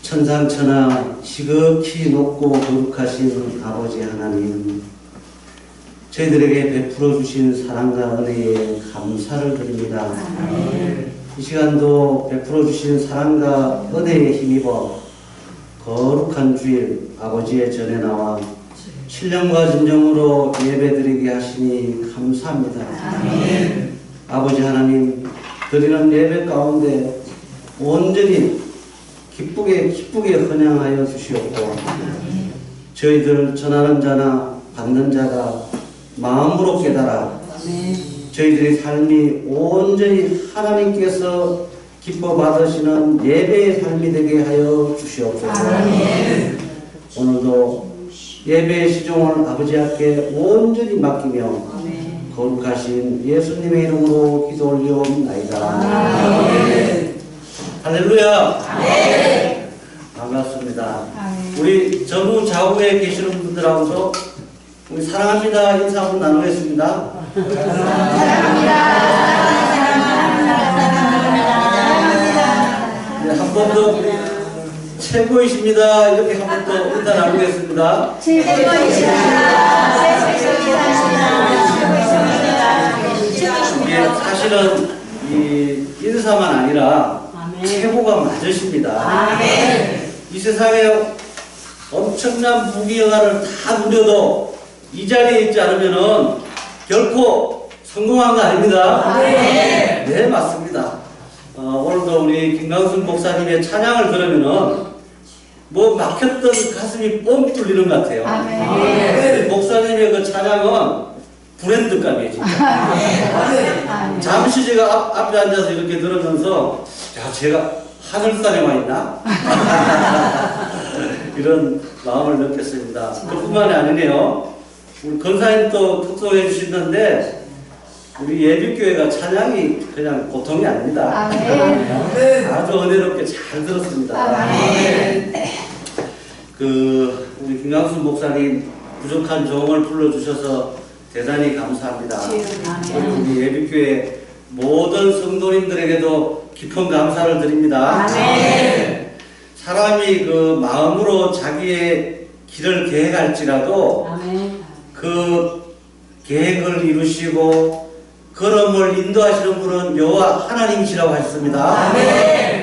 천상천하 지극히 높고 거룩하신 아버지 하나님, 저희들에게 베풀어 주신 사랑과 은혜에 감사를 드립니다. 이 시간도 베풀어 주신 사랑과 은혜에 힘입어 거룩한 주일 아버지의 전에 나와 신령과 진정으로 예배드리게 하시니 감사합니다. 아버지 하나님, 드리는 예배 가운데 온전히 기쁘게 헌양하여 주시옵고, 저희들 전하는 자나 받는 자가 마음으로 깨달아 저희들의 삶이 온전히 하나님께서 기뻐 받으시는 예배의 삶이 되게 하여 주시옵소서. 오늘도 예배의 시종을 아버지 앞에 온전히 맡기며 거룩하신 예수님의 이름으로 기도 올리옵나이다. 할렐루야. 반갑습니다. 우리 전후 좌우에 계시는 분들하고도 우리 사랑합니다 인사 한번 나누겠습니다. 네, 한 번 더 우리 최고이십니다 이렇게 한 번 더 인사 나누겠습니다. 사실은 이 인사만 아니라 최고가 맞으십니다. 이 세상에 엄청난 부귀영화를 다 누려도 이 자리에 있지 않으면은 결코 성공한 거 아닙니다. 네, 맞습니다. 오늘도 우리 김강순 목사님의 찬양을 들으면은 뭐 막혔던 가슴이 뻥 뚫리는 것 같아요. 목사님의 그 찬양은 브랜드감이에요, 진짜. 잠시 제가 앞에 앉아서 이렇게 들으면서, 야, 제가 하늘산에 와 있나? 이런 마음을 느꼈습니다. 그뿐만이 아니네요. 우리 권사님도 특송해 주시는데, 우리 예비교회가 찬양이 그냥 보통이 아닙니다. 아주 은혜롭게 잘 들었습니다. 우리 김강순 목사님 부족한 종을 불러주셔서 대단히 감사합니다. 우리 예비교회 모든 성도님들에게도 깊은 감사를 드립니다. 사람이 그 마음으로 자기의 길을 계획할지라도 그 계획을 이루시고 걸음을 인도하시는 분은 여호와 하나님이시라고 하셨습니다.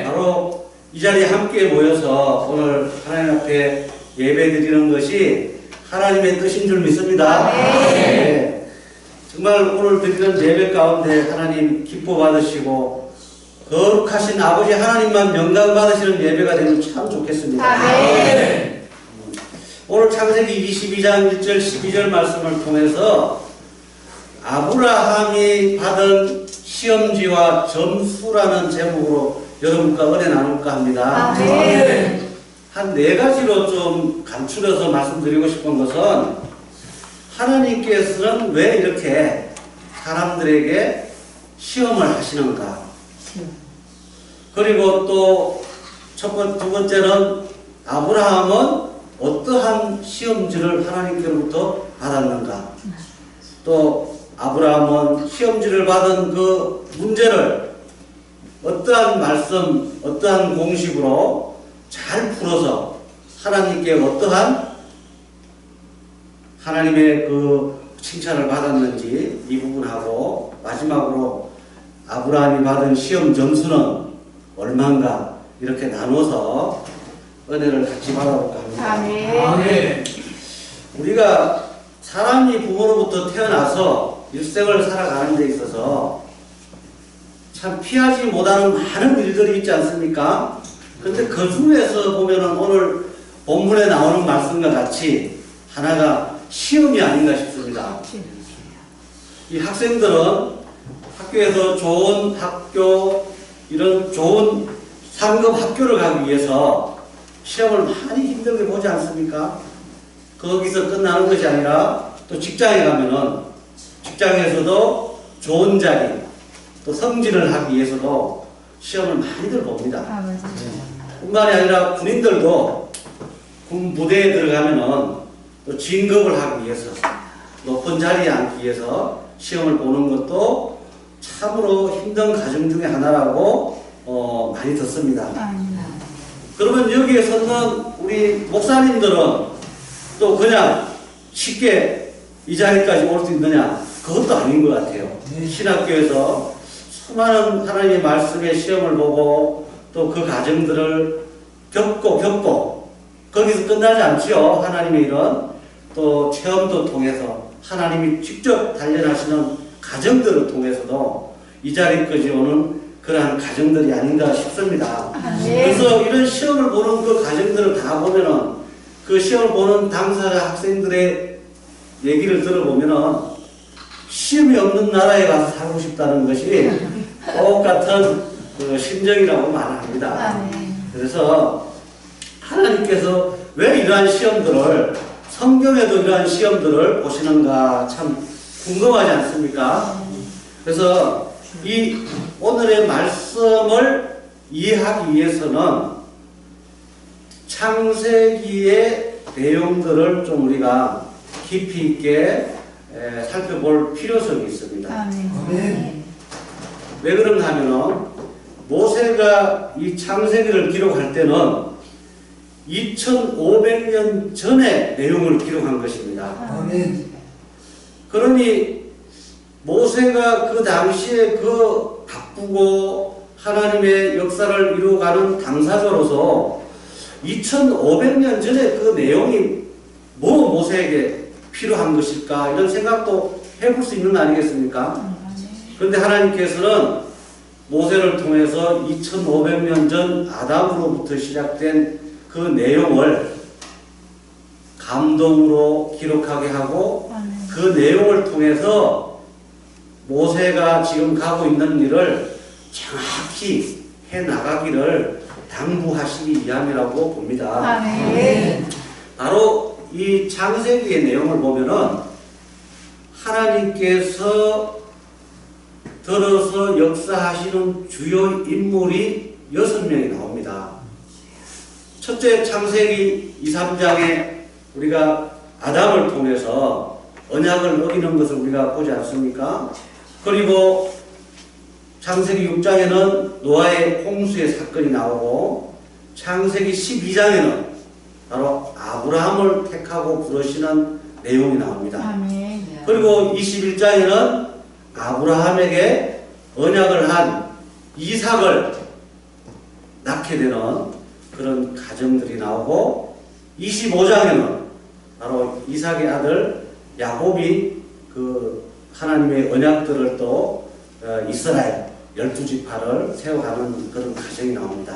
바로 이 자리에 함께 모여서 오늘 하나님 앞에 예배드리는 것이 하나님의 뜻인 줄 믿습니다. 네. 정말 오늘 드리는 예배 가운데 하나님 기뻐 받으시고 거룩하신 아버지 하나님만 영광 받으시는 예배가 되면 참 좋겠습니다. 오늘 창세기 22장 1절 12절 말씀을 통해서 아브라함이 받은 시험지와 점수라는 제목으로 여러분과 은혜 나눌까 합니다. 한 4가지로 좀 간추려서 말씀드리고 싶은 것은, 하나님께서는 왜 이렇게 사람들에게 시험을 하시는가, 그리고 또 두 번째는 아브라함은 어떠한 시험지를 하나님께로부터 받았는가, 또 아브라함은 시험지를 받은 그 문제를 어떠한 말씀, 어떠한 공식으로 잘 풀어서 하나님께 어떠한 하나님의 그 칭찬을 받았는지 이 부분하고, 마지막으로 아브라함이 받은 시험 점수는 얼마인가, 이렇게 나눠서 은혜를 같이 받아볼까 합니다. 우리가 사람이 부모로부터 태어나서 일생을 살아가는 데 있어서 참 피하지 못하는 많은 일들이 있지 않습니까? 그런데 그 중에서 보면은 오늘 본문에 나오는 말씀과 같이 하나가 시험이 아닌가 싶습니다. 이 학생들은 학교에서 좋은 학교, 이런 좋은 상급 학교를 가기 위해서 시험을 많이 힘들게 보지 않습니까? 거기서 끝나는 것이 아니라 또 직장에 가면은 직장에서도 좋은 자리, 또 성진을 하기 위해서도 시험을 많이들 봅니다. 뿐만이 아니라 군인들도 군 부대에 들어가면은 또 진급을 하기 위해서, 높은 자리에 앉기 위해서 시험을 보는 것도 참으로 힘든 과정 중에 하나라고 많이 듣습니다. 그러면 여기에 서는 우리 목사님들은 또 그냥 쉽게 이 자리까지 올 수 있느냐? 그것도 아닌 것 같아요. 신학교에서 수많은 하나님의 말씀의 시험을 보고 또 그 과정들을 겪고 거기서 끝나지 않지요. 하나님의 일은 또 체험도 통해서 하나님이 직접 단련하시는 과정들을 통해서도 이 자리까지 오는 그러한 과정들이 아닌가 싶습니다. 그래서 이런 시험을 보는 그 과정들을 다 보면은 그 시험을 보는 당사자 학생들의 얘기를 들어보면은 시험이 없는 나라에 가서 살고 싶다는 것이 똑같은 그 심정이라고 말합니다. 그래서 하나님께서 왜 이러한 시험들을 성경에도 이러한 시험들을 보시는가 참 궁금하지 않습니까? 그래서 이 오늘의 말씀을 이해하기 위해서는 창세기의 내용들을 좀 우리가 깊이 있게 살펴볼 필요성이 있습니다. 왜 그런가 하면은 모세가 이 창세기를 기록할 때는 2500년 전의 내용을 기록한 것입니다. 그러니 모세가 그 당시에 그 바쁘고 하나님의 역사를 이루어가는 당사자로서 2500년 전에 그 내용이 뭐 모세에게 필요한 것일까 이런 생각도 해볼 수 있는 거 아니겠습니까? 그런데 하나님께서는 모세를 통해서 2500년 전 아담으로부터 시작된 그 내용을 감동으로 기록하게 하고 그 내용을 통해서 모세가 지금 가고 있는 일을 정확히 해나가기를 당부하시기 위함이라고 봅니다. 바로 이 창세기의 내용을 보면은 하나님께서 들어서 역사하시는 주요 인물이 6명이 나옵니다. 첫째 창세기 2, 3장에 우리가 아담을 통해서 언약을 어기는 것을 우리가 보지 않습니까? 그리고 창세기 6장에는 노아의 홍수의 사건이 나오고 창세기 12장에는 바로 아브라함을 택하고 부르시는 내용이 나옵니다. 그리고 21장에는 아브라함에게 언약을 한 이삭을 낳게 되는 그런 가정들이 나오고 25장에는 바로 이삭의 아들 야곱이 그 하나님의 언약들을 또 이스라엘 12지파를 세워가는 그런 가정이 나옵니다.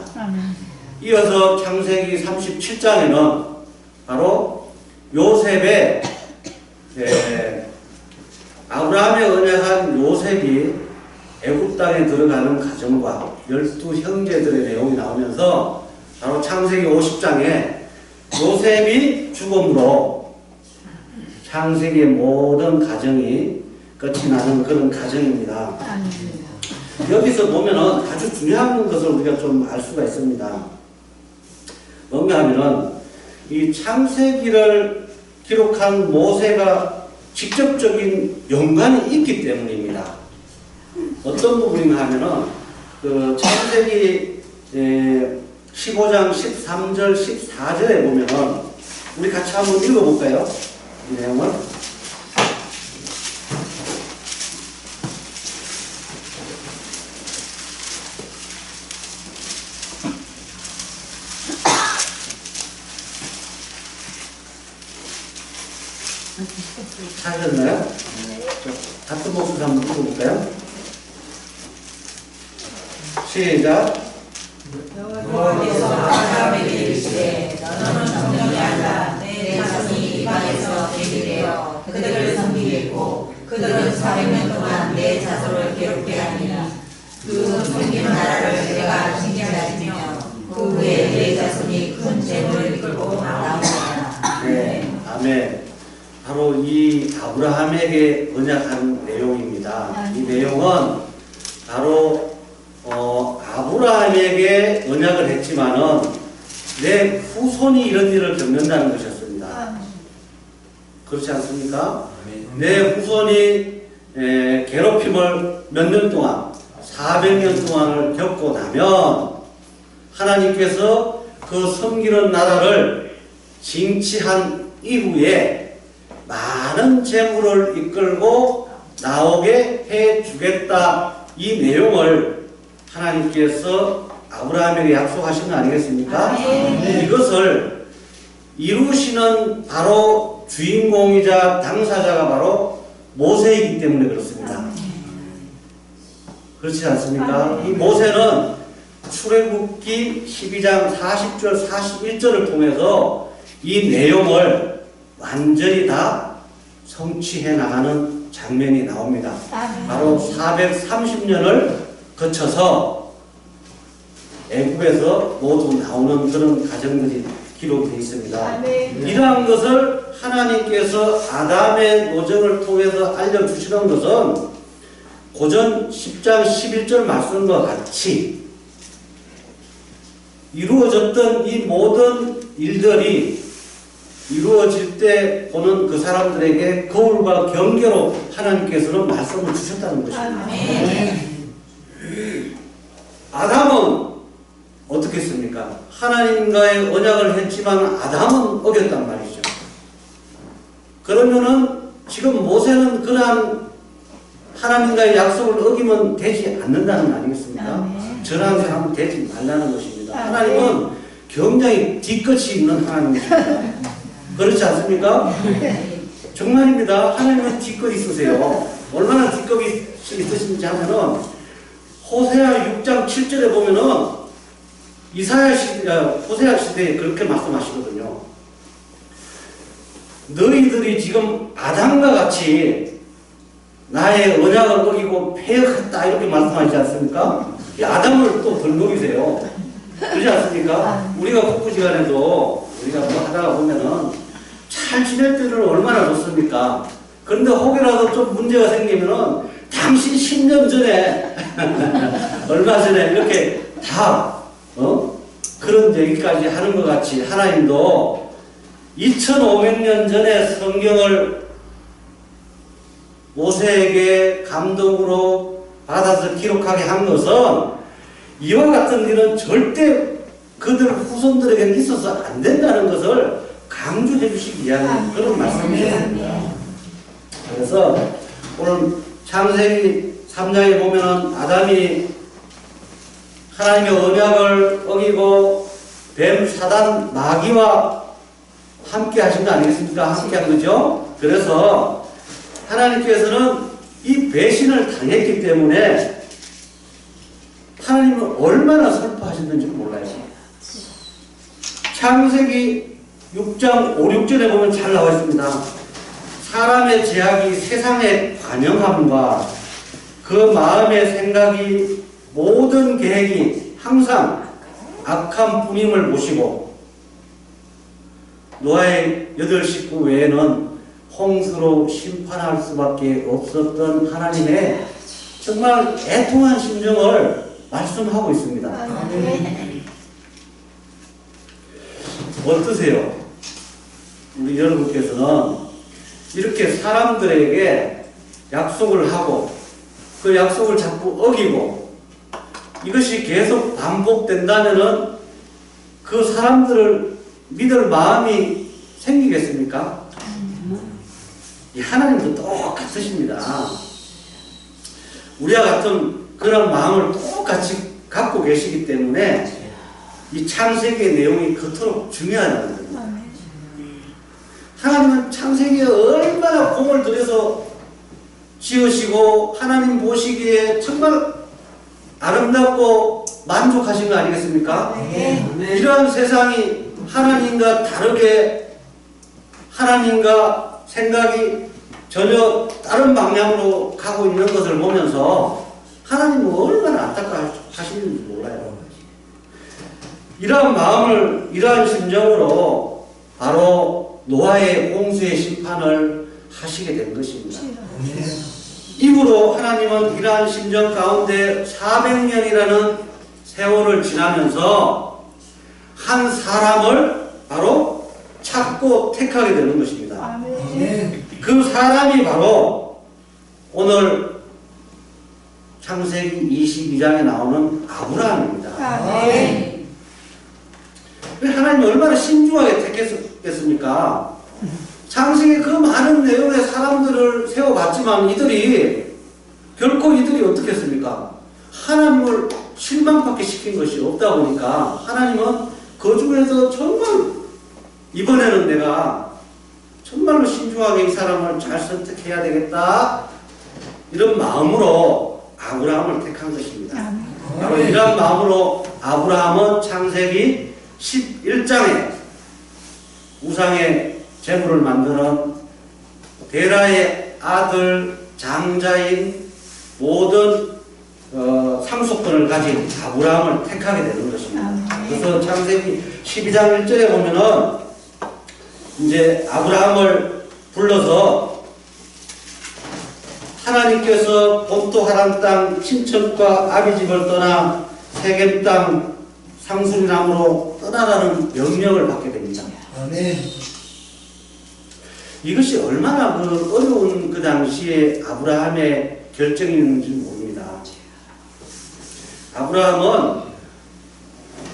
이어서 창세기 37장에는 바로 요셉의 아브라함의 언약한 요셉이 애굽 땅에 들어가는 가정과 12 형제들의 내용이 나오면서 바로 창세기 50장에 요셉이 죽음으로 창세기의 모든 가정이 끝이 나는 그런 가정입니다. 여기서 보면은 아주 중요한 것을 우리가 좀 알 수가 있습니다. 뭔가 하면은 이 창세기를 기록한 모세가 직접적인 연관이 있기 때문입니다. 어떤 부분인가 하면은 그 창세기 15장 13절 14절에 보면은 우리 같이 한번 읽어볼까요? 이 내용을. 찾으셨나요? 같은 목소리 한번 읽어볼까요? 시작. 여호와께서 아브라함에게 이르시되 너는 정령이 아니라 내 자손이 이방에서 대기되어 그들을 섬기겠고 그들은 400년 동안 내 자손을 괴롭게 하니라. 그 섬기는 나라를 내가 징계하시며 그 후에 내 자손이 큰 재물을 이끌고 나오리라. 네, 아멘. 바로 이 아브라함에게 언약한 내용입니다. 이 내용은 바로 아브라함에게 언약을 했지만은 내 후손이 이런 일을 겪는다는 것이었습니다. 그렇지 않습니까? 내 후손이 괴롭힘을 몇 년 동안 400년 동안을 겪고 나면 하나님께서 그 섬기는 나라를 징치한 이후에 많은 재물을 이끌고 나오게 해 주겠다. 이 내용을 하나님께서 아브라함에게 약속하신 거 아니겠습니까? 이것을 이루시는 바로 주인공이자 당사자가 바로 모세이기 때문에 그렇습니다. 그렇지 않습니까? 이 모세는 출애굽기 12장 40절 41절을 통해서 이 내용을 완전히 다 성취해 나가는 장면이 나옵니다. 바로 430년을 거쳐서 애굽에서 모두 나오는 그런 과정들이 기록되어 있습니다. 이러한 것을 하나님께서 아담의 노정을 통해서 알려주시는 것은 고전 10장 11절 말씀과 같이 이루어졌던 이 모든 일들이 이루어질 때 보는 그 사람들에게 거울과 경계로 하나님께서는 말씀을 주셨다는 것입니다. 아담은 어떻게 했습니까? 하나님과의 언약을 했지만 아담은 어겼단 말이죠. 그러면은 지금 모세는 그러한 하나님과의 약속을 어기면 되지 않는다는 거 아니겠습니까? 저런 사람은 되지 말라는 것입니다. 하나님은 굉장히 뒤끝이 있는 하나님이십니다. 그렇지 않습니까? 정말입니다. 하나님은 뒤끝 있으세요. 얼마나 뒤끝이 있으신지 하면은 호세아 6장 7절에 보면은 호세아 시대에 그렇게 말씀하시거든요. 너희들이 지금 아담과 같이 나의 언약을 어기고 패역했다 이렇게 말씀하시지 않습니까? 이 아담을 또 덜 녹이세요. 그렇지 않습니까? 우리가 국부지간에도 우리가 뭐 하다가 보면은 잘 지낼 때를 얼마나 좋습니까? 그런데 혹여라도 좀 문제가 생기면은 당신 10년 전에 얼마 전에 이렇게 다 그런 얘기까지 하는 것 같이 하나님도 2500년 전에 성경을 모세에게 감동으로 받아서 기록하게 한 것은 이와 같은 일은 절대 그들 후손들에게 있어서 안 된다는 것을 강조해 주시기 위한 그런 말씀이십니다. 그래서 오늘 창세기 3장에 보면은 아담이 하나님의 언약을 어기고 뱀, 사단, 마귀와 함께 하신 거 아니겠습니까? 함께 한 거죠. 그래서 하나님께서는 이 배신을 당했기 때문에 하나님은 얼마나 슬퍼하셨는지 몰라요. 창세기 6장 5, 6절에 보면 잘 나와 있습니다. 사람의 제약이 세상의 관영함과 그 마음의 생각이 모든 계획이 항상 악한 뿐임을 보시고 노아의 8식구 외에는 홍수로 심판할 수밖에 없었던 하나님의 정말 애통한 심정을 말씀하고 있습니다. 어떠세요? 우리 여러분께서는 이렇게 사람들에게 약속을 하고 그 약속을 자꾸 어기고 이것이 계속 반복된다면은 그 사람들을 믿을 마음이 생기겠습니까? 이 하나님도 똑같으십니다. 우리와 같은 그런 마음을 똑같이 갖고 계시기 때문에 이 창세기의 내용이 그토록 중요하다는 겁니다. 하나님은 창세기에 얼마나 공을 들여서 지으시고 하나님 보시기에 정말 아름답고 만족하신 거 아니겠습니까? 이러한 세상이 하나님과 다르게 하나님과 생각이 전혀 다른 방향으로 가고 있는 것을 보면서 하나님은 얼마나 안타까워하시는지 몰라요. 이러한 마음을, 이러한 심정으로 바로 노아의 홍수의 심판을 하시게 된 것입니다. 이후로 하나님은 이러한 심정 가운데 400년이라는 세월을 지나면서 한 사람을 바로 찾고 택하게 되는 것입니다. 그 사람이 바로 오늘 창세기 22장에 나오는 아브라함입니다. 하나님이 얼마나 신중하게 택했겠습니까? 창세기 그 많은 내용의 사람들을 세워봤지만 결코 이들이 어떻게 했습니까? 하나님을 실망밖에 시킨 것이 없다 보니까 하나님은 그 중에서 정말 이번에는 내가 정말로 신중하게 이 사람을 잘 선택해야 되겠다 이런 마음으로 아브라함을 택한 것입니다. 바로 이런 마음으로 아브라함은 창세기 11장에 우상의 제물을 만드는 데라의 아들 장자인 모든 상속권을 가진 아브라함을 택하게 되는 것입니다. 그래서 창세기 12장 1절에 보면은 이제 아브라함을 불러서 하나님께서 본토 하란 땅 친척과 아비집을 떠나 세겜 땅 상수리남으로 떠나라는 명령을 받게 됩니다. 아멘. 이것이 얼마나 그 어려운 그 당시에 아브라함의 결정이었는지 모릅니다. 아브라함은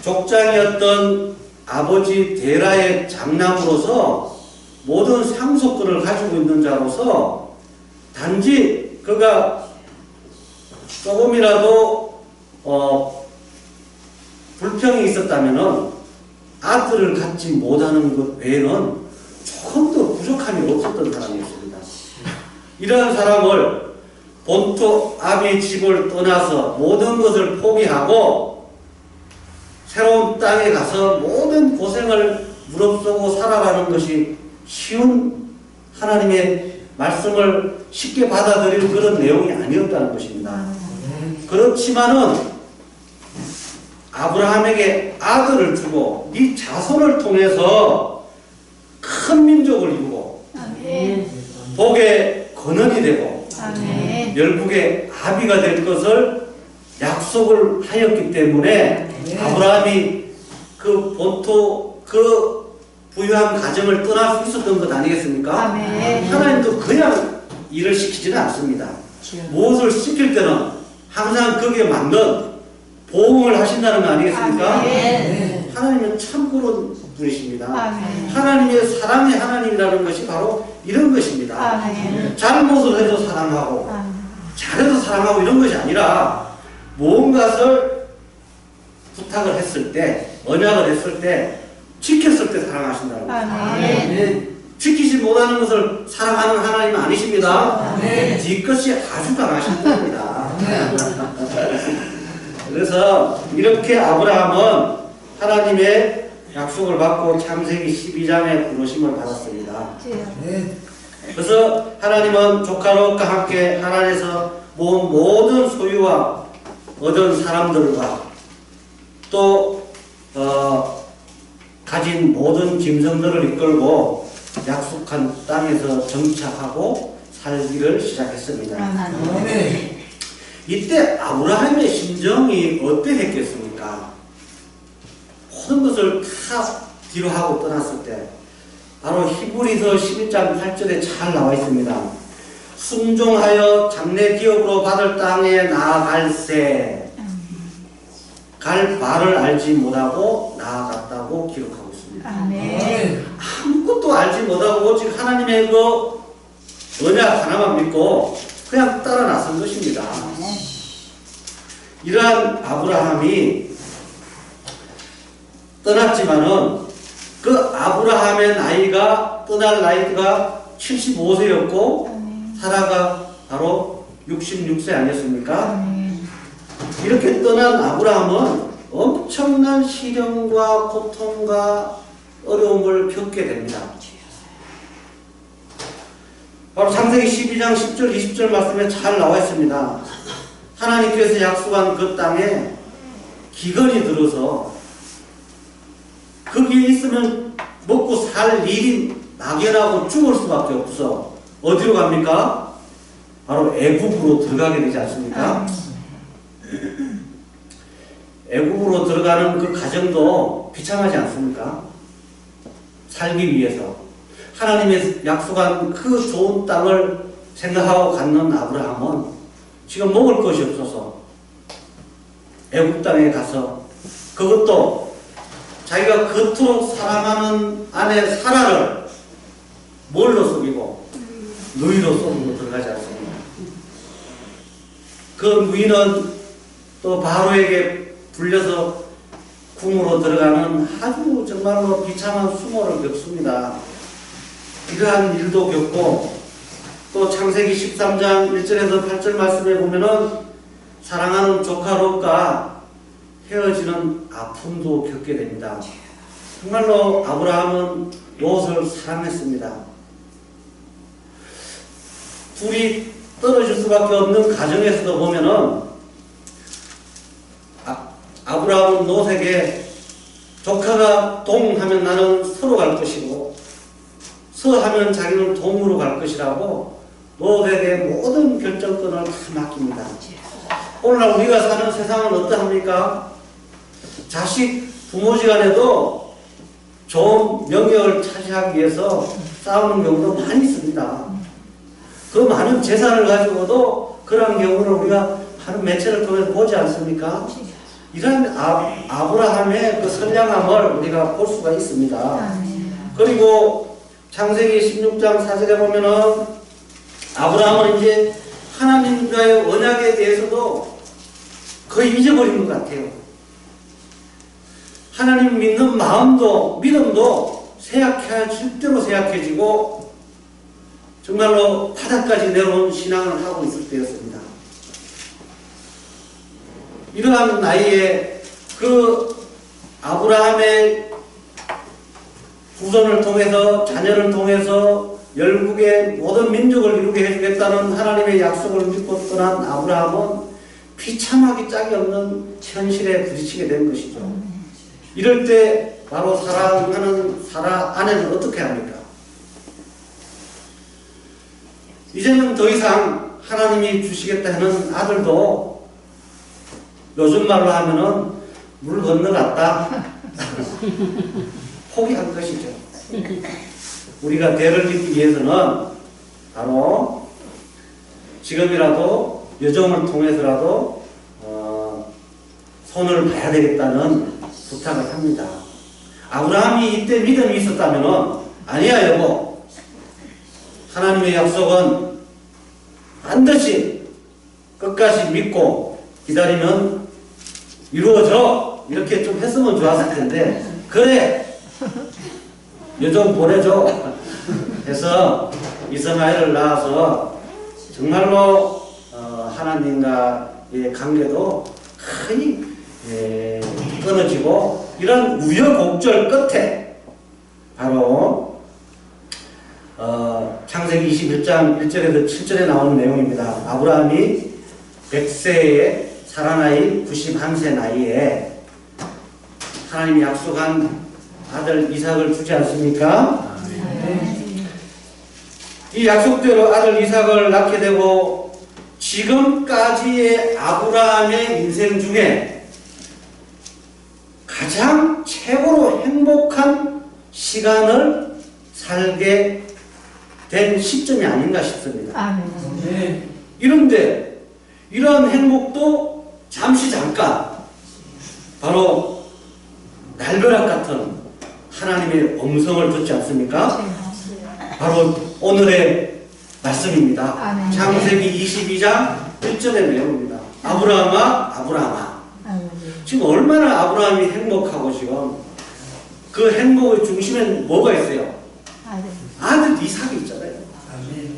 족장이었던 아버지 데라의 장남으로서 모든 상속권을 가지고 있는 자로서 단지 그가 조금이라도 불평이 있었다면 아들을 갖지 못하는 것 외에는 조금 더 부족함이 없었던 사람이었습니다. 이러한 사람을 본토 아비 집을 떠나서 모든 것을 포기하고 새로운 땅에 가서 모든 고생을 무릅쓰고 살아가는 것이 쉬운 하나님의 말씀을 쉽게 받아들일 그런 내용이 아니었다는 것입니다. 그렇지만은 아브라함에게 아들을 주고 네 자손을 통해서 큰 민족을 이루고 복의 근원이 되고 열국의 아비가 될 것을 약속을 하였기 때문에 아브라함이 그 본토 그 부유한 가정을 떠날 수 있었던 것 아니겠습니까? 하나님도 그냥 일을 시키지는 않습니다. 무엇을 시킬 때는 항상 거기에 맞는 보응을 하신다는 거 아니겠습니까? 하나님은 참 그런 분이십니다. 하나님의 사랑의 하나님이라는 것이 바로 이런 것입니다. 잘못을 해도 사랑하고 잘해도 사랑하고 이런 것이 아니라 무언가를 부탁을 했을 때 언약을 했을 때 지켰을 때 사랑하신다는 거죠. 지키지 못하는 것을 사랑하는 하나님은 아니십니다. 네 것이 아주 강하신 분입니다. 그래서 이렇게 아브라함은 하나님의 약속을 받고 창세기 12장의 부르심을 받았습니다. 그래서 하나님은 조카롯과 함께 하란에서 모은 모든 소유와 얻은 사람들과 또 가진 모든 짐승들을 이끌고 약속한 땅에서 정착하고 살기를 시작했습니다. 이때 아브라함의 심정이 어떠했겠습니까? 모든 것을 다 뒤로 하고 떠났을 때 바로 히브리서 11장 8절에 잘 나와 있습니다. 순종하여 장래 기업으로 받을 땅에 나아갈새 갈 바를 알지 못하고 나아갔다고 기록하고 있습니다. 아무것도 알지 못하고 오직 하나님의 그 언약 하나만 믿고 그냥 따라 나선 것입니다. 이러한 아브라함이 떠났지만은 그 아브라함의 나이가 떠날 나이가 75세였고 사라가 바로 66세 아니었습니까? 이렇게 떠난 아브라함은 엄청난 시련과 고통과 어려움을 겪게 됩니다. 바로 창세기 12장 10절 20절 말씀에 잘 나와 있습니다. 하나님께서 약속한 그 땅에 기근이 들어서 거기에 있으면 먹고 살 일이 막연하고 죽을 수밖에 없어 어디로 갑니까? 바로 애굽으로 들어가게 되지 않습니까? 애굽으로 들어가는 그 과정도 비참하지 않습니까? 살기 위해서 하나님의 약속한 그 좋은 땅을 생각하고 갖는 아브라함은 지금 먹을 것이 없어서 애굽 땅에 가서 그것도 자기가 그토록 사랑하는 아내 사라를 뭘로 속이고 누이로 속이고 들어가지 않습니다. 그 누이는 또 바로에게 불려서 궁으로 들어가는 아주 정말로 비참한 수모를 겪습니다. 이러한 일도 겪고 또 창세기 13장 1절에서 8절 말씀에 보면은 사랑하는 조카 롯과 헤어지는 아픔도 겪게 됩니다. 정말로 아브라함은 롯을 사랑했습니다. 둘이 떨어질 수밖에 없는 가정에서도 보면은 아브라함은 롯에게 조카가 동하면 나는 서로 갈 것이고 서하면 자기는 동으로 갈 것이라고 롯에게 모든 결정권을 다 맡깁니다. 오늘날 우리가 사는 세상은 어떠합니까? 자식 부모지간에도 좋은 명예를 차지하기 위해서 싸우는 경우도 많이 있습니다. 그 많은 재산을 가지고도 그런 경우를 우리가 하는 매체를 통해서 보지 않습니까? 이런 아브라함의 그 선량함을 우리가 볼 수가 있습니다. 그리고 창세기 16장 4절에 보면은 아브라함은 이제 하나님과의 언약에 대해서도 거의 잊어버린 것 같아요. 하나님 믿는 마음도 믿음도 절대로 쇠약해지고 정말로 바닥까지 내려온 신앙을 하고 있을 때였습니다. 이러한 나이에 그 아브라함의 후손을 통해서 자녀를 통해서 열국의 모든 민족을 이루게 해주겠다는 하나님의 약속을 믿고 떠난 아브라함은 비참하기 짝이 없는 현실에 부딪히게 된 것이죠. 이럴 때 바로 사랑하는 사라 아내는 어떻게 합니까? 이제는 더 이상 하나님이 주시겠다 하는 아들도 요즘 말로 하면은 물 건너갔다 포기한 것이죠. 우리가 대를 잇기 위해서는 바로 지금이라도 여정을 통해서라도 손을 봐야 되겠다는 부탁을 합니다. 아브라함이 이때 믿음이 있었다면 아니야 여보, 하나님의 약속은 반드시 끝까지 믿고 기다리면 이루어져, 이렇게 좀 했으면 좋았을 텐데 그래 여정 보내줘 해서 이스마엘을 낳아서 정말로 하나님과의 관계도 크게 끊어지고 이런 우여곡절 끝에 바로 창세기 21장 1절에서 7절에 나오는 내용입니다. 아브라함이 100세에 사라 나이 91세 나이에 하나님이 약속한 아들 이삭을 주지 않습니까? 이 약속대로 아들 이삭을 낳게 되고 지금까지의 아브라함의 인생 중에 가장 최고로 행복한 시간을 살게 된 시점이 아닌가 싶습니다. 이런데 이러한 행복도 잠시 잠깐 바로 날벼락 같은 하나님의 음성을 듣지 않습니까? 바로 오늘의 말씀입니다. 창세기 22장 1절의 내용입니다. 아브라함아 아브라함아. 지금 얼마나 아브라함이 행복하고 지금 그 행복의 중심엔 뭐가 있어요? 아들 이삭이 있잖아요.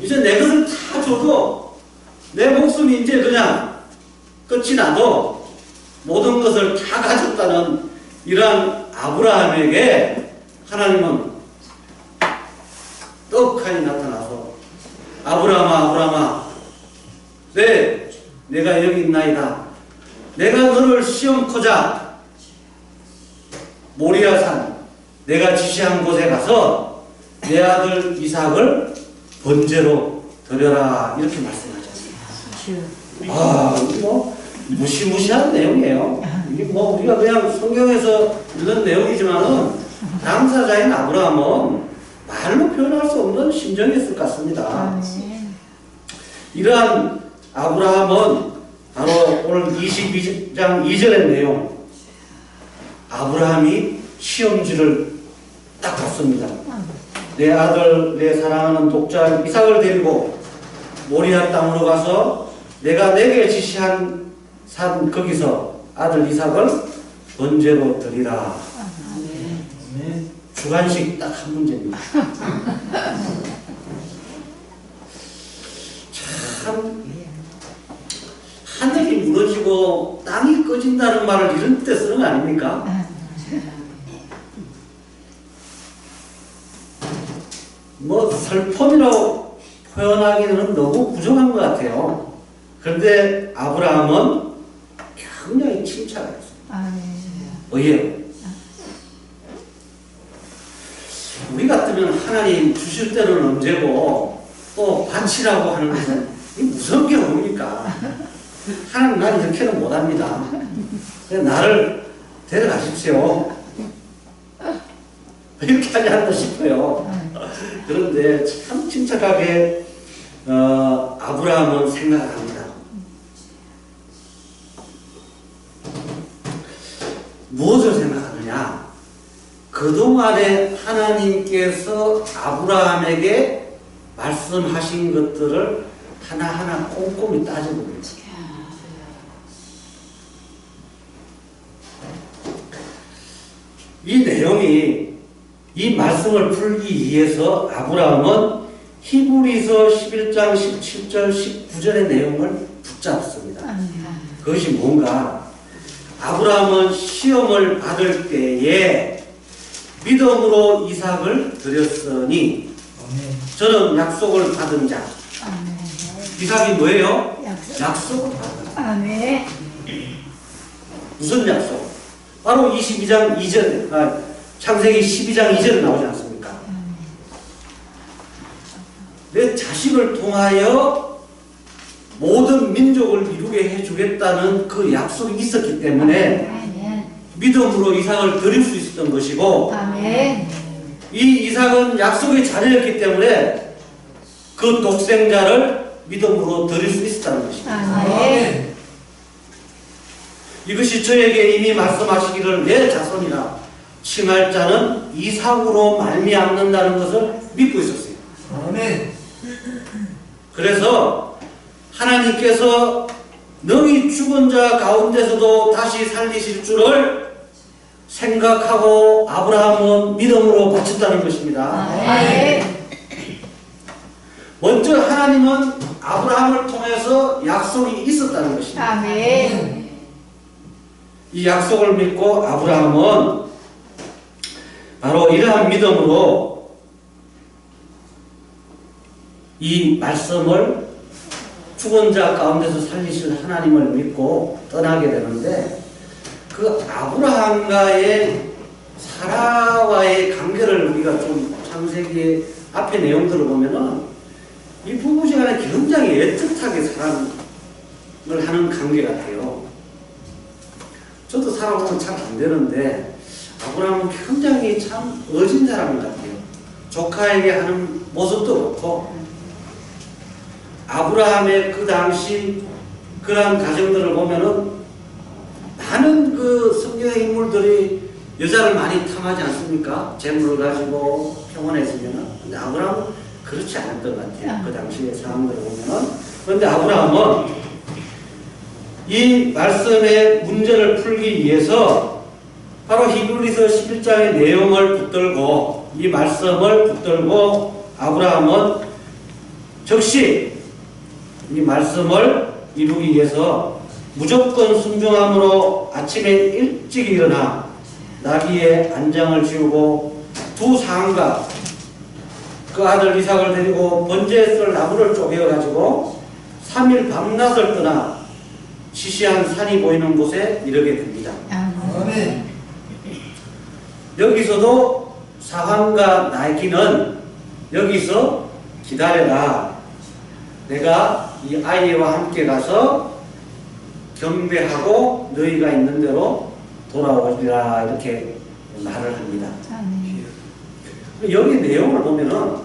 이제 내 것을 다 줘도 내 목숨이 이제 그냥 끝이 나도 모든 것을 다 가졌다는 이러한 아브라함에게 하나님은 떡하니 나타나서 아브라함아 아브라함아 내가 여기 있나이다. 내가 너를 시험코자 모리아산 내가 지시한 곳에 가서 내 아들 이삭을 번제로 드려라 이렇게 말씀하셨습니다. 이게 뭐 무시무시한 내용이에요. 이게 뭐 우리가 그냥 성경에서 읽은 내용이지만은 당사자인 아브라함은 말로 표현할 수 없는 심정이었을 것 같습니다. 이러한 아브라함은 바로 오늘 22장 2절의 내용 아브라함이 시험지를 딱 받습니다. 내 아들, 내 사랑하는 독자 이삭을 데리고 모리아 땅으로 가서 내가 내게 지시한 산 거기서 아들 이삭을 번제로 드리라. 주관식 딱 한 문제입니다. 참 하늘이 무너지고 땅이 꺼진다는 말을 이런 때 쓰는 거 아닙니까? 뭐 슬픔이라고 표현하기는 너무 부정한 것 같아요. 그런데 아브라함은 굉장히 침착했어요. 왜요? 우리 같으면 하나님 주실 때는 언제고 또 바치라고 하는 것은 이 무슨 경우입니까? 하나님 난 이렇게는 못합니다. 나를 데려가십시오. 이렇게 하지 않나 싶어요. 그런데 참 침착하게 아브라함은 생각을 합니다. 무엇을 생각하느냐? 그동안에 하나님께서 아브라함에게 말씀하신 것들을 하나하나 꼼꼼히 따져봅니다. 이 내용이 이 말씀을 풀기 위해서 아브라함은 히브리서 11장 17절 19절의 내용을 붙잡습니다. 그것이 뭔가? 아브라함은 시험을 받을 때에 믿음으로 이삭을 드렸으니 저는 약속을 받은 자. 이삭이 뭐예요? 약속을 받은 자. 무슨 약속? 바로 22장 2절, 창세기 12장 2절에 나오지 않습니까? 내 자식을 통하여 모든 민족을 이루게 해주겠다는 그 약속이 있었기 때문에 믿음으로 이삭을 드릴 수 있었던 것이고, 이 이삭은 약속의 자녀였기 때문에 그 독생자를 믿음으로 드릴 수 있었다는 것입니다. 이것이 저에게 이미 말씀하시기를 내 자손이라 칭할 자는 이삭으로 말미암는다는 것을 믿고 있었어요. 그래서 하나님께서 너희 죽은 자 가운데서도 다시 살리실 줄을 생각하고 아브라함은 믿음으로 바쳤다는 것입니다. 먼저 하나님은 아브라함을 통해서 약속이 있었다는 것입니다. 이 약속을 믿고 아브라함은 바로 이러한 믿음으로 이 말씀을 죽은 자 가운데서 살리실 하나님을 믿고 떠나게 되는데, 그 아브라함과의 사라와의 관계를 우리가 좀 창세기 앞의 내용들을 보면은 이 부부지간에 굉장히 애틋하게 사랑을 하는 관계 같아요. 저도 살아보면 잘 안 되는데 아브라함은 굉장히 참 어진 사람 같아요. 조카에게 하는 모습도 그렇고, 아브라함의 그 당시 그러한 가정들을 보면은 많은 그 성경의 인물들이 여자를 많이 탐하지 않습니까? 재물을 가지고 평온했으면은. 근데 아브라함은 그렇지 않았던 것 같아요. 그 당시의 상황들을 보면은. 그런데 아브라함은 이 말씀의 문제를 풀기 위해서 바로 히브리서 11장의 내용을 붙들고, 이 말씀을 붙들고 아브라함은 즉시 이 말씀을 이루기 위해서 무조건 순종함으로 아침에 일찍 일어나 나귀의 안장을 지우고 두 상과 그 아들 이삭을 데리고 번제에 쓸 나무를 쪼개어 가지고 3일 밤낮을 떠나 시시한 산이 보이는 곳에 이르게 됩니다. 여기서도 사황과 나귀는 여기서 기다려라. 내가 이 아이와 함께 가서 경배하고 너희가 있는 대로 돌아오리라, 이렇게 말을 합니다. 여기 내용을 보면은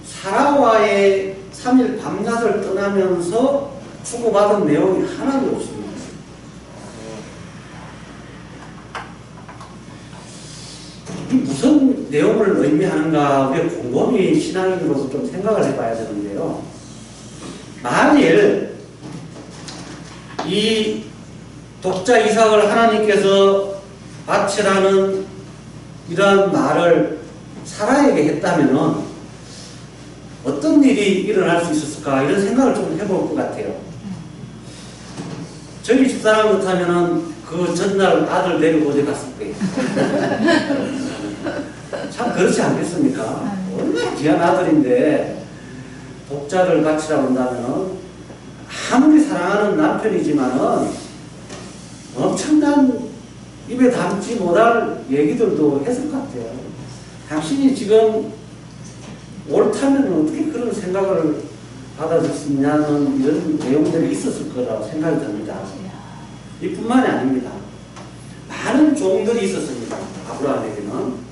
사라와의 3일 밤낮을 떠나면서 주고받은 내용이 하나도 없습니다. 이 무슨 내용을 의미하는가 우리 곰곰이 신앙인으로서 좀 생각을 해봐야 되는데요. 만일 이 독자 이삭을 하나님께서 바치라는 이러한 말을 사라에게 했다면은 어떤 일이 일어날 수 있었을까 이런 생각을 좀 해볼 것 같아요. 저희 집사람 같으면은 그 전날 아들 데리고 어디 갔을 거예요. 참 그렇지 않겠습니까? 얼마나 귀한 아들인데 독자를 바치라고 한다면은 아무리 사랑하는 남편이지만은 엄청난 입에 담지 못할 얘기들도 했을 것 같아요. 당신이 지금 옳다면 어떻게 그런 생각을 받아들일 수 있냐는 이런 내용들이 있었을 거라고 생각이 듭니다. 이뿐만이 아닙니다. 많은 종들이 있었습니다. 아브라함에게는.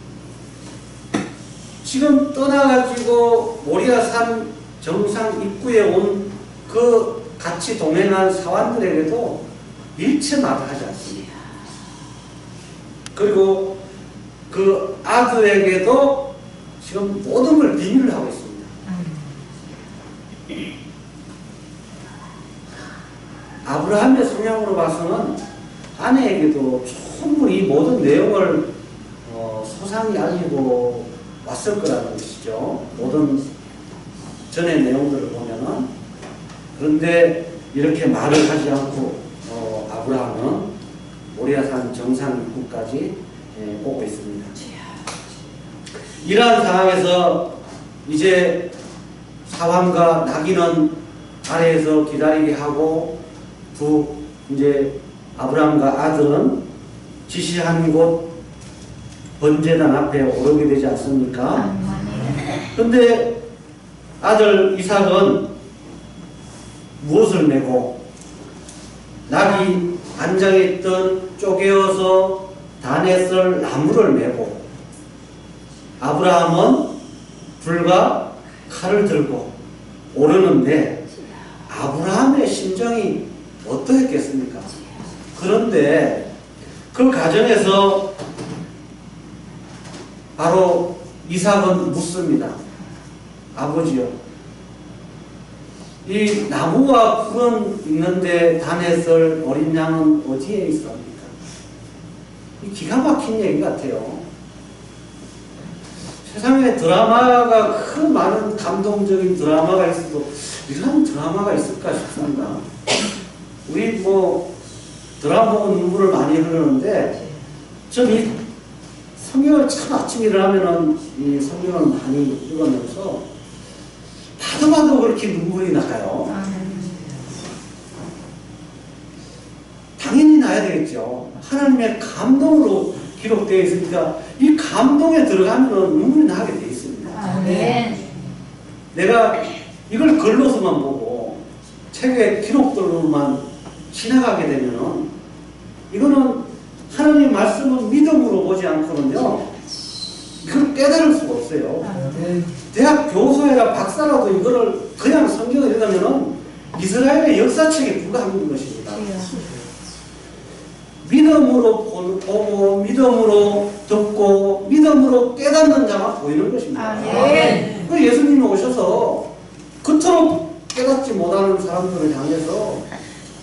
지금 떠나가지고 모리아산 정상 입구에 온 그 같이 동행한 사환들에게도 일체마다 하지 않습니다. 그리고 그 아들에게도 지금 모든 걸 비밀을 하고 있습니다. 아브라함의 성향으로 봐서는 아내에게도 충분히 모든 내용을 소상히 알리고 왔을 거라는 것이죠. 모든 전의 내용들을 보면은. 그런데 이렇게 말을 하지 않고 아브라함은 모리아산 정상 입구까지 오고 있습니다. 이러한 상황에서 이제 사환과 나귀는 아래에서 기다리게 하고 이제 아브라함과 아들은 지시한 곳 번제단 앞에 오르게 되지 않습니까? 그런데 아들 이삭은 무엇을 메고 나귀 안장에 있던 쪼개어서 단에 쓸 나무를 메고 아브라함은 불과 칼을 들고 오르는데 아브라함의 심정이 어떠했겠습니까? 그런데 그 과정에서 바로 이삭은 묻습니다. 아버지요, 이 나무와 풀은 있는데 단에 쓸 어린 양은 어디에 있습니까? 이 기가 막힌 얘기 같아요. 세상에 드라마가 그 많은 감동적인 드라마가 있어도 이런 드라마가 있을까 싶습니다. 우리 뭐 드라마 보고 눈물을 많이 흐르는데 전 이 성경을 참 아침에 일어나면은 이 성경을 많이 읽으면서 봐도 그렇게 눈물이 나요. 당연히 나야 되겠죠. 하나님의 감동으로 기록되어 있으니까 이 감동에 들어가면 눈물이 나게 되어 있습니다. 내가 이걸 글로서만 보고 책의 기록들로만 지나가게 되면 이거는 하나님의 말씀은 믿음으로 보지 않고는요 이걸 깨달을 수가 없어요. 대학 교수회가 박사라도 이거를 그냥 성경을 읽으면 이스라엘의 역사책에 불과한 것입니다. 믿음으로 보고 믿음으로 듣고 믿음으로 깨닫는 자만 보이는 것입니다. 그 예수님이 오셔서 그토록 깨닫지 못하는 사람들을 향해서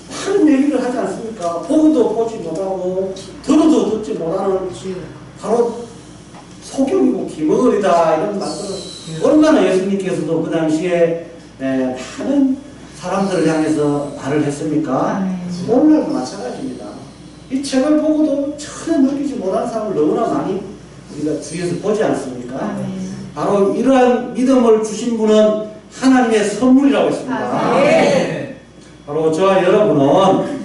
많은 얘기를 하지 않습니까? 보고도 보지 못하고 들어도 듣지 못하는 바로 소경이고 기머거리다 이런 말들을 얼마나 예수님께서도 그 당시에 많은 사람들을 향해서 말을 했습니까? 오늘날도 마찬가지입니다. 이 책을 보고도 전혀 느끼지 못한 사람을 너무나 많이 우리가 주위에서 보지 않습니까? 바로 이러한 믿음을 주신 분은 하나님의 선물이라고 했습니다. 바로 저와 여러분은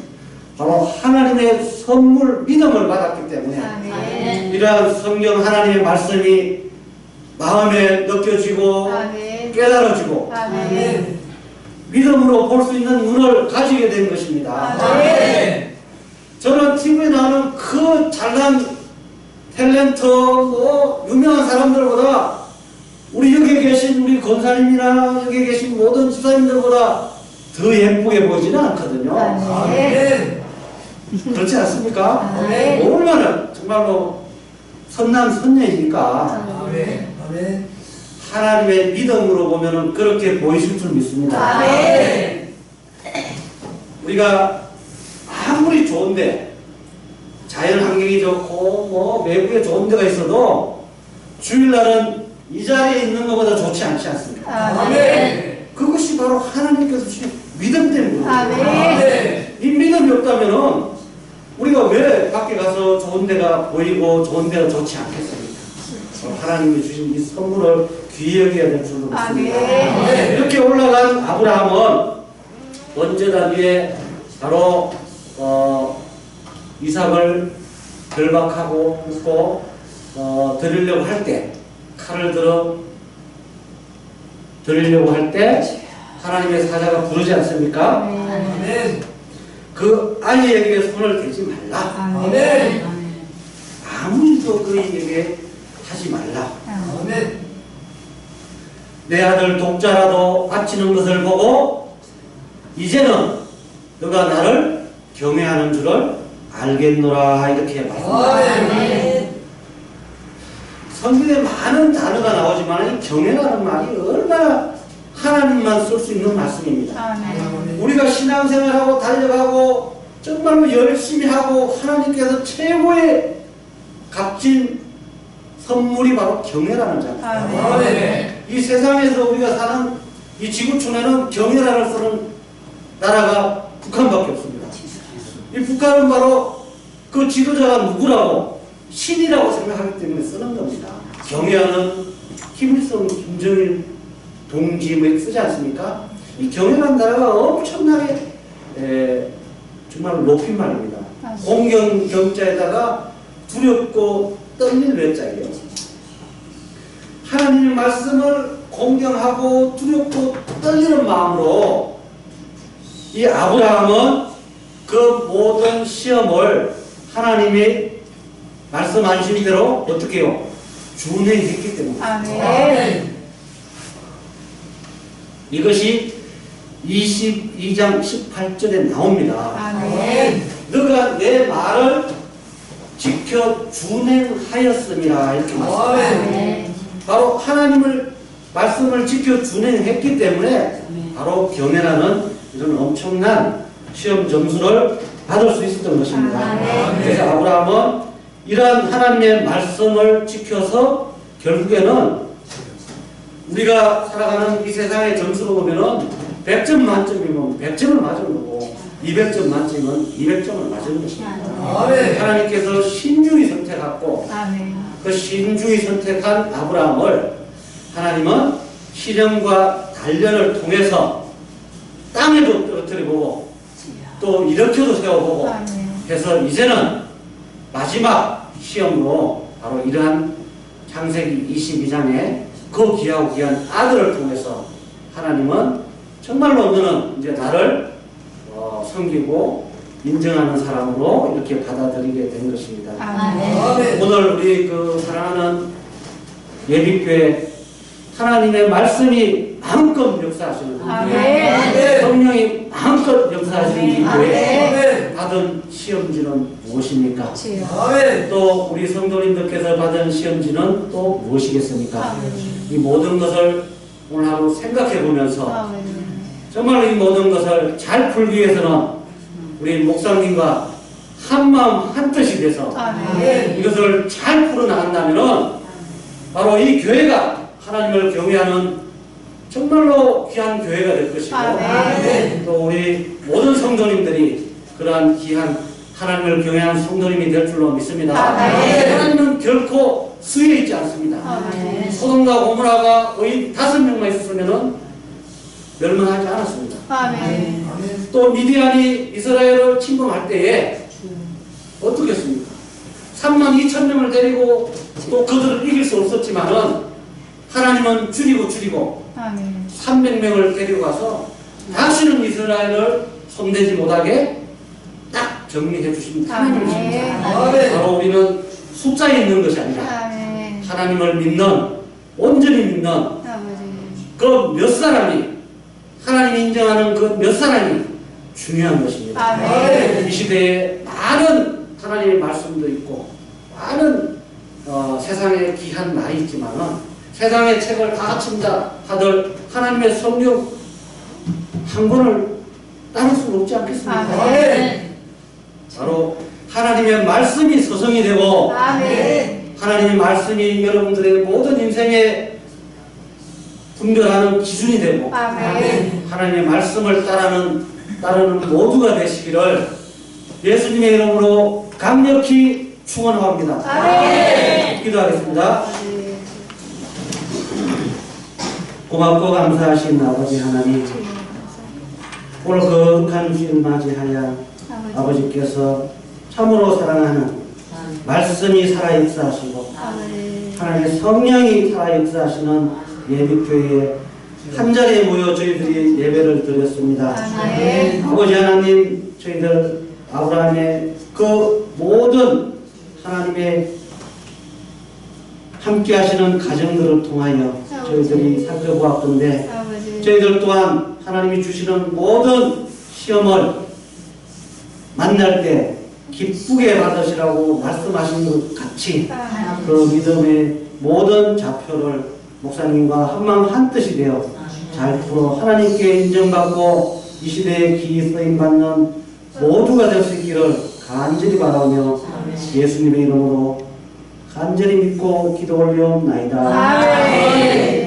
바로 하나님의 선물 믿음을 받았기 때문에 이러한 성경 하나님의 말씀이 마음에 느껴지고 깨달아지고 믿음으로 볼 수 있는 눈을 가지게 된 것입니다. 저는 TV에 나오는 그 잘난 탤런트 유명한 사람들보다 우리 여기 계신 우리 권사님이나 여기 계신 모든 집사님들보다 더 예쁘게 보이지는 않거든요. 그렇지 않습니까? 얼마나 정말로 선남 선녀이니까 아멘. 아멘. 하나님의 믿음으로 보면은 그렇게 보이실 줄 믿습니다. 아멘. 우리가 아무리 좋은데 자연 환경이 좋고 뭐 외부에 좋은 데가 있어도 주일날은 이 자리에 있는 것보다 좋지 않지 않습니까? 아멘. 그것이 바로 하나님께서 주신 믿음 때문이에요. 아멘. 이 믿음이 없다면은 우리가 왜 밖에 가서 좋은 데가 보이고 좋은 데가 좋지 않겠습니까? 하나님이 주신 이 선물을 귀히 여겨야 될 줄로 믿습니다. 아멘. 이렇게 올라간 아브라함은 언제다 위에 바로 이삭을 결박하고 묶고 드리려고 할 때, 칼을 들어 드리려고 할 때 하나님의 사자가 부르지 않습니까? 아멘. 그 아이에게 손을 대지 말라. 아멘. 아무 일도 그에게 하지 말라. 아멘. 내 아들 독자라도 바치는 것을 보고 이제는 너가 나를 경외하는 줄을 알겠노라 이렇게 말합니다. 아멘. 성경에 많은 단어가 나오지만 이 경외라는 말이 얼마나 하나님만 쓸 수 있는 말씀입니다. 아멘. 우리가 신앙생활하고 달려가고 정말로 열심히 하고 하나님께서 최고의 값진 선물이 바로 경외라는 자입니다. 아멘. 이 세상에서 우리가 사는 이 지구촌에는 경외라를 쓰는 나라가 북한밖에 없습니다. 이 북한은 바로 그 지도자가 누구라고 신이라고 생각하기 때문에 쓰는 겁니다. 경외하는 김일성, 김정일 동지 뭐 쓰지 않습니까? 이 경외라는 나라가 엄청나게 정말 높인 말입니다. 공경 경자에다가 두렵고 떨릴 외자예요. 하나님의 말씀을 공경하고 두렵고 떨리는 마음으로 이 아브라함은 그 모든 시험을 하나님이 말씀하신 대로 어떻게 해요? 준행했기 때문에. 아멘. 이것이 22장 18절에 나옵니다. 아멘. 너가 내 말을 지켜 준행하였음이라 이렇게 말씀합니다. 아멘. 바로 하나님을 말씀을 지켜 준행했기 때문에 바로 경외라는 이런 엄청난 시험 점수를 받을 수 있었던 것입니다. 아멘. 그래서 아브라함은 이러한 하나님의 말씀을 지켜서 결국에는 우리가 살아가는 이 세상의 점수로 보면은 100점 만점이면 100점을 맞은 거고 200점 만점이면 200점을 맞은 것입니다. 아멘. 하나님께서 신중히 선택하고 아멘. 그 신중히 선택한 아브라함을 하나님은 시련과 단련을 통해서 땅에도 떨어뜨려보고 또 일으켜도 세워보고 아멘. 해서 이제는 마지막 시험으로 바로 이러한 창세기 22장에 그 귀하고 귀한 아들을 통해서 하나님은 정말로 너는 이제 나를 섬기고 인정하는 사람으로 이렇게 받아들이게 된 것입니다. 아멘. 아멘. 오늘 우리 그 사랑하는 예비교회 하나님의 말씀이 마음껏 역사하시는 아멘. 성령이 마음껏 역사하시는 이 교회에 아멘. 받은 시험지는 무엇입니까? 아멘. 또 우리 성도님들께서 받은 시험지는 또 무엇이겠습니까? 이 모든 것을 오늘 하루 생각해 보면서 정말 이 모든 것을 잘 풀기 위해서는 우리 목사님과 한마음 한뜻이 돼서 아멘. 이것을 잘 풀어나간다면 바로 이 교회가 하나님을 경외하는 정말로 귀한 교회가 될 것이고 아멘. 또 우리 모든 성도님들이 그러한 귀한 하나님을 경외하는 성도님이 될 줄로 믿습니다. 아멘. 하나님은 결코 수에 있지 않습니다. 아멘. 소돔과 고모라가 거의 5명만 있었으면 멸망하지 않았습니다. 아멘. 아멘. 또 미디안이 이스라엘을 침공할 때에 어떻게 했습니까? 32,000명을 데리고 또 그들을 이길 수 없었지만은 하나님은 줄이고 아멘. 300명을 데리고 가서 다시는 이스라엘을 손대지 못하게 딱 정리해 주신 하나님이십니다. 아멘. 바로 우리는 숫자에 있는 것이 아니라 아멘. 하나님을 믿는 온전히 믿는 아버지. 그 몇 사람이 하나님이 인정하는 그 몇 사람이 중요한 것입니다. 아멘. 이 시대에 많은 하나님의 말씀도 있고 많은 세상에 귀한 말이 있지만은 세상의 책을 다 갖춘다 하들 하나님의 성경 한 권을 따를 수 없지 않겠습니까? 아멘. 바로 하나님의 말씀이 서성이 되고 아멘. 하나님의 말씀이 여러분들의 모든 인생에 분별하는 기준이 되고 아멘. 하나님의 말씀을 따르는 모두가 되시기를 예수님의 이름으로 강력히 축원합니다. 아멘. 기도하겠습니다. 고맙고 감사하신 아버지 하나님, 오늘 거룩한 주일 맞이하여 아버지께서 참으로 사랑하는 말씀이 살아 역사하시고 하나님의 성령이 살아 역사하시는 예비교회에 한 자리에 모여 저희들이 예배를 드렸습니다. 아멘. 아버지 하나님, 저희들 아브라함의 그 모든 하나님의 함께 하시는 가정들을 통하여 저희들이 살펴보았던데 저희들 또한 하나님이 주시는 모든 시험을 만날 때 기쁘게 받으시라고 말씀하신 것 같이 그 믿음의 모든 좌표를 목사님과 한마음 한뜻이 되어 잘 풀어 하나님께 인정받고 이 시대에 기이 쓰임받는 모두가 될 수 있기를 간절히 바라며 예수님의 이름으로 간절히 믿고 기도 올려옵나이다. 아멘.